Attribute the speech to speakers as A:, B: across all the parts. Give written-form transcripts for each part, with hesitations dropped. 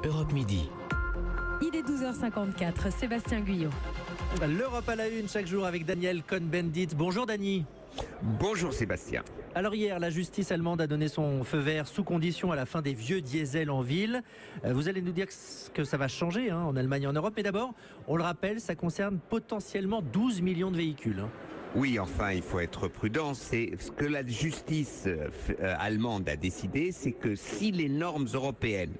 A: Europe Midi.
B: Il est 12h54, Sébastien Guyot.
C: L'Europe à la une chaque jour avec Daniel Cohn-Bendit. Bonjour Dany.
D: Bonjour Sébastien.
C: Alors hier, la justice allemande a donné son feu vert sous condition à la fin des vieux diesels en ville. Vous allez nous dire que ça va changer en Allemagne et en Europe. Mais d'abord, on le rappelle, ça concerne potentiellement 12 millions de véhicules.
D: Oui, enfin, il faut être prudent. C'est ce que la justice allemande a décidé, c'est que si les normes européennes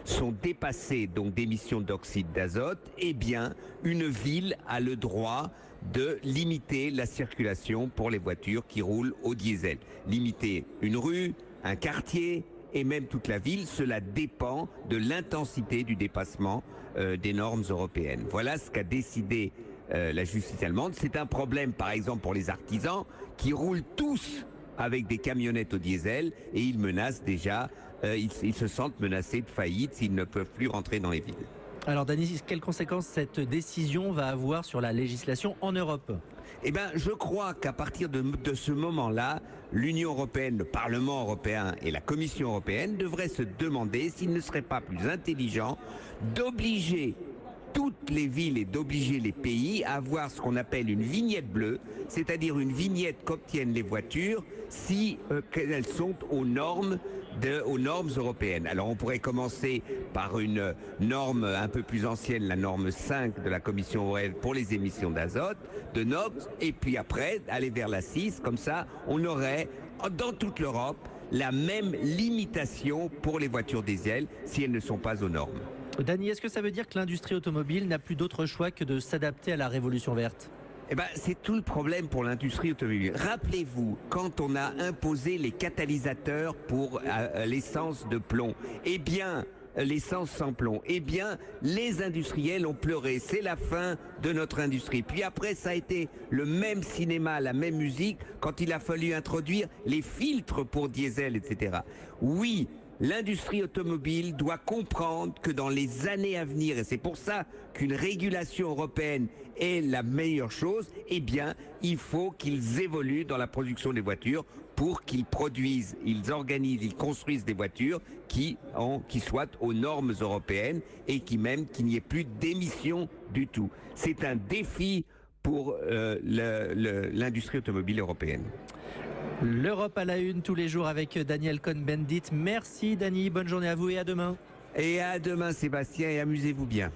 D: sont dépassées, donc d'émissions d'oxyde d'azote, eh bien, une ville a le droit de limiter la circulation pour les voitures qui roulent au diesel. Limiter une rue, un quartier et même toute la ville, cela dépend de l'intensité du dépassement des normes européennes. Voilà ce qu'a décidé la justice allemande. C'est un problème, par exemple, pour les artisans qui roulent tous avec des camionnettes au diesel et ils menacent déjà, ils se sentent menacés de faillite s'ils ne peuvent plus rentrer dans les villes.
C: Alors Dany, quelles conséquences cette décision va avoir sur la législation en Europe ?
D: Eh bien, je crois qu'à partir de ce moment-là, l'Union européenne, le Parlement européen et la Commission européenne devraient se demander s'il ne serait pas plus intelligent d'obliger toutes les villes et d'obliger les pays à avoir ce qu'on appelle une vignette bleue, c'est-à-dire une vignette qu'obtiennent les voitures si elles sont aux normes européennes. Alors on pourrait commencer par une norme un peu plus ancienne, la norme 5 de la Commission européenne pour les émissions d'azote, de NOx, et puis après aller vers la 6, comme ça on aurait dans toute l'Europe la même limitation pour les voitures diesel si elles ne sont pas aux normes.
C: Dany, est-ce que ça veut dire que l'industrie automobile n'a plus d'autre choix que de s'adapter à la révolution verte ?
D: Eh ben, c'est tout le problème pour l'industrie automobile. Rappelez-vous, quand on a imposé les catalysateurs pour l'essence de plomb, eh bien, l'essence sans plomb, eh bien, les industriels ont pleuré. C'est la fin de notre industrie. Puis après, ça a été le même cinéma, la même musique, quand il a fallu introduire les filtres pour diesel, etc. Oui, l'industrie automobile doit comprendre que dans les années à venir, et c'est pour ça qu'une régulation européenne est la meilleure chose, eh bien, il faut qu'ils évoluent dans la production des voitures pour qu'ils produisent, ils organisent, ils construisent des voitures qui soient aux normes européennes et qu'il n'y ait plus d'émissions du tout. C'est un défi pour l'industrie automobile européenne.
C: L'Europe à la une tous les jours avec Daniel Cohn-Bendit. Merci Dany, bonne journée à vous et à demain.
D: Et à demain Sébastien et amusez-vous bien.